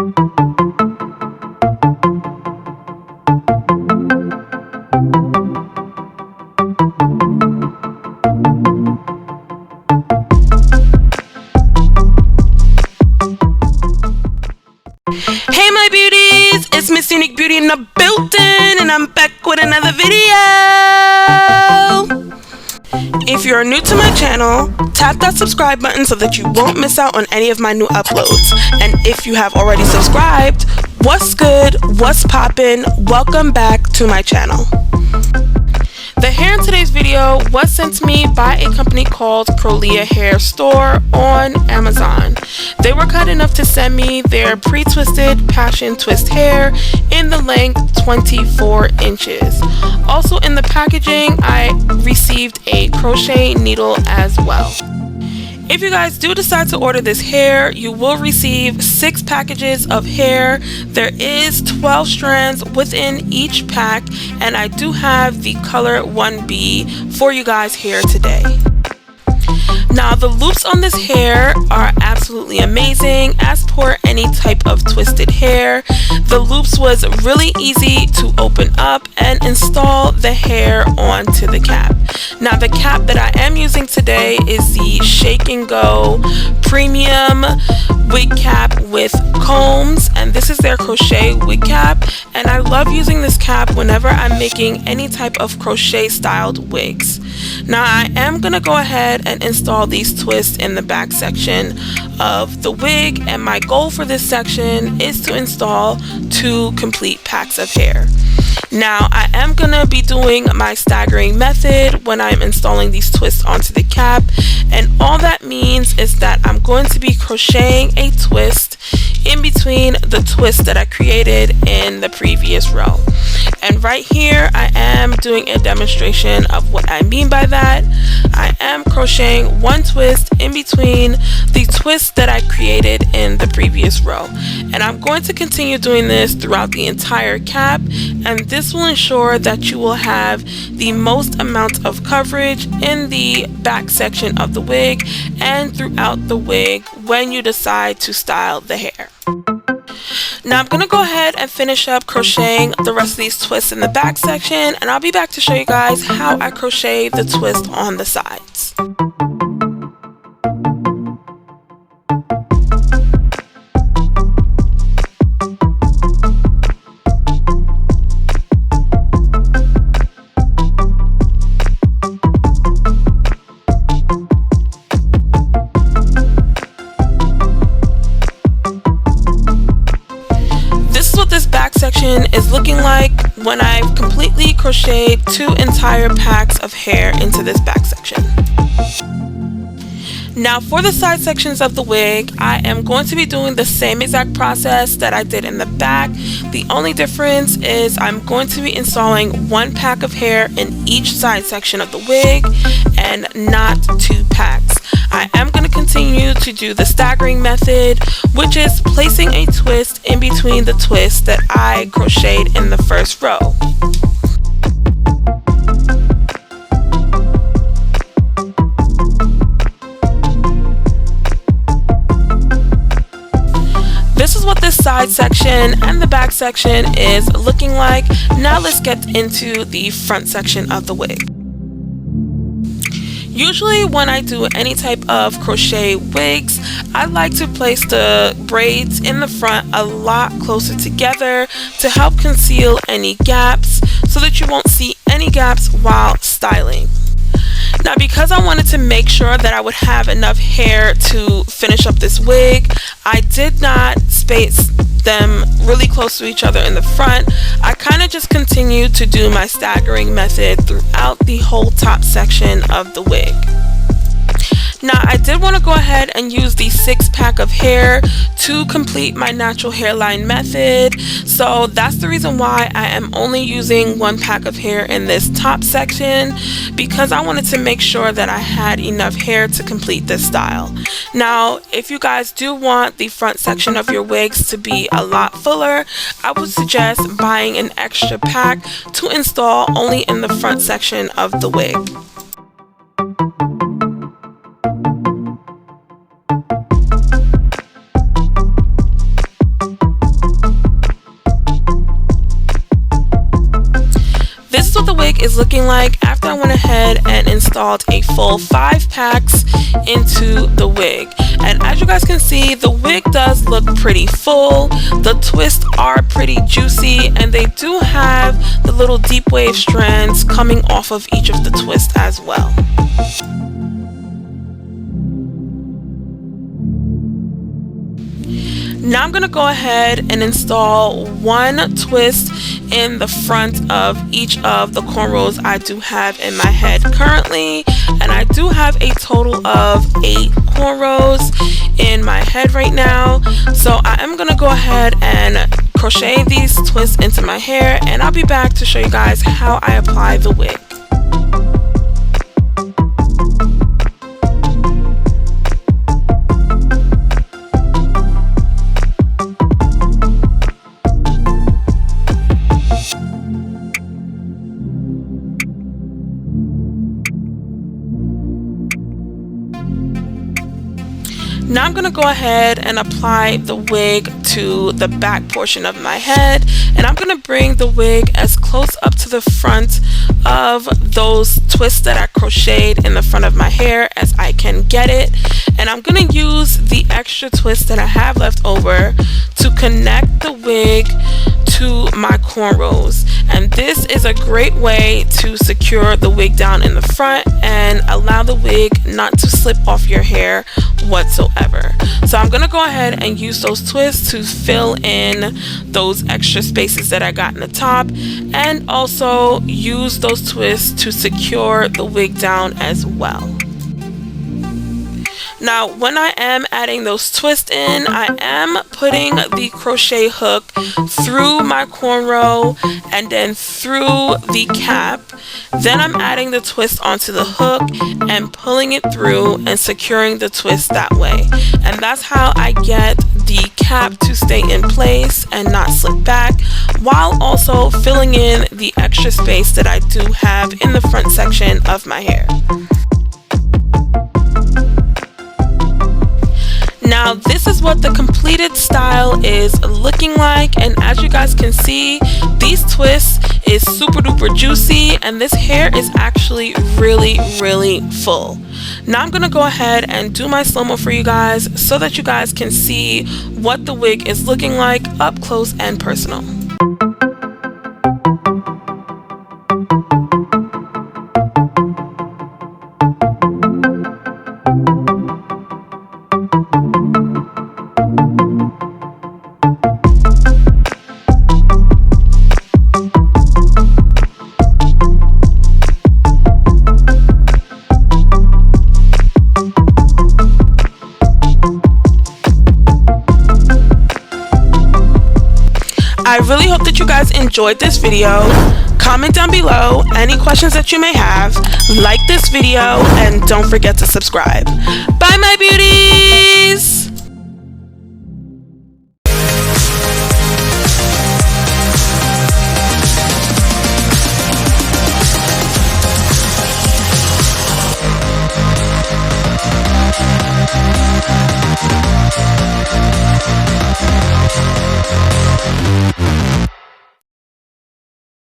Hey my beauties, it's Miss Unique Beauty in the building, and I'm back with another video. If you're new to my channel, tap that subscribe button so that you won't miss out on any of my new uploads. And if you have already subscribed, what's good, what's poppin', welcome back to my channel. The hair in today's video was sent to me by a company called Croliya Hair Store on Amazon. They were kind enough to send me their pre-twisted passion twist hair in the length 24 inches. Also in the packaging, I received a crochet needle as well. If you guys do decide to order this hair, you will receive 6 packages of hair. There is 12 strands within each pack, and I do have the color 1B for you guys here today. Now the loops on this hair are absolutely amazing, as per any type of twisted hair. The loops was really easy to open up and install the hair onto the cap. Now the cap that I am using today is the Shake and Go Premium Wig Cap with combs, and this is their Crochet Wig Cap, and I love using this cap whenever I'm making any type of crochet styled wigs. Now I am going to go ahead and install these twists in the back section of the wig, and my goal for this section is to install 2 complete packs of hair. Now I am going to be doing my staggering method when I'm installing these twists onto the cap, and all that means is that I'm going to be crocheting a twist in between the twist that I created in the previous row. And right here I am doing a demonstration of what I mean by that. I am crocheting 1 twist in between the twist that I created in the previous row, and I'm going to continue doing this throughout the entire cap, and this will ensure that you will have the most amount of coverage in the back section of the wig and throughout the wig when you decide to style the hair. Now I'm going to go ahead and finish up crocheting the rest of these twists in the back section, and I'll be back to show you guys how I crochet the twist on the sides. This back section is looking like when I've completely crocheted 2 entire packs of hair into this back section. Now for the side sections of the wig, I am going to be doing the same exact process that I did in the back. The only difference is I'm going to be installing 1 pack of hair in each side section of the wig and not 2 packs. I am going to continue to do the staggering method, which is placing a twist in between the twists that I crocheted in the first row. This is what this side section and the back section is looking like. Now let's get into the front section of the wig. Usually when I do any type of crochet wigs, I like to place the braids in the front a lot closer together to help conceal any gaps so that you won't see any gaps while styling. Now because I wanted to make sure that I would have enough hair to finish up this wig, I did not space them really close to each other in the front. I kind of just continued to do my staggering method throughout the whole top section of the wig. Now I did want to go ahead and use the 6 pack of hair to complete my natural hairline method, so that's the reason why I am only using 1 pack of hair in this top section, because I wanted to make sure that I had enough hair to complete this style. Now if you guys do want the front section of your wigs to be a lot fuller, I would suggest buying an extra pack to install only in the front section of the wig. wig is looking like after I went ahead and installed a full 5 packs into the wig. And as you guys can see, the wig does look pretty full. The twists are pretty juicy, and they do have the little deep wave strands coming off of each of the twists as well. Now I'm going to go ahead and install 1 twist in the front of each of the cornrows I do have in my head currently, and I do have a total of 8 cornrows in my head right now. So I am going to go ahead and crochet these twists into my hair, and I'll be back to show you guys how I apply the wig. Now I'm going to go ahead and apply the wig to the back portion of my head, and I'm going to bring the wig as close up to the front of those twists that I crocheted in the front of my hair as I can get it. And I'm going to use the extra twist that I have left over to connect the wig to my cornrows, and this is a great way to secure the wig down in the front and allow the wig not to slip off your hair whatsoever. So I'm gonna go ahead and use those twists to fill in those extra spaces that I got in the top, and also use those twists to secure the wig down as well. Now, when I am adding those twists in, I am putting the crochet hook through my cornrow and then through the cap. Then I'm adding the twist onto the hook and pulling it through and securing the twist that way. And that's how I get the cap to stay in place and not slip back, while also filling in the extra space that I do have in the front section of my hair. Now this is what the completed style is looking like, and as you guys can see, these twists is super duper juicy, and this hair is actually really full. Now I'm gonna go ahead and do my slow-mo for you guys so that you guys can see what the wig is looking like up close and personal. I really hope that you guys enjoyed this video. Comment down below any questions that you may have, like this video, and don't forget to subscribe. Bye my beauties!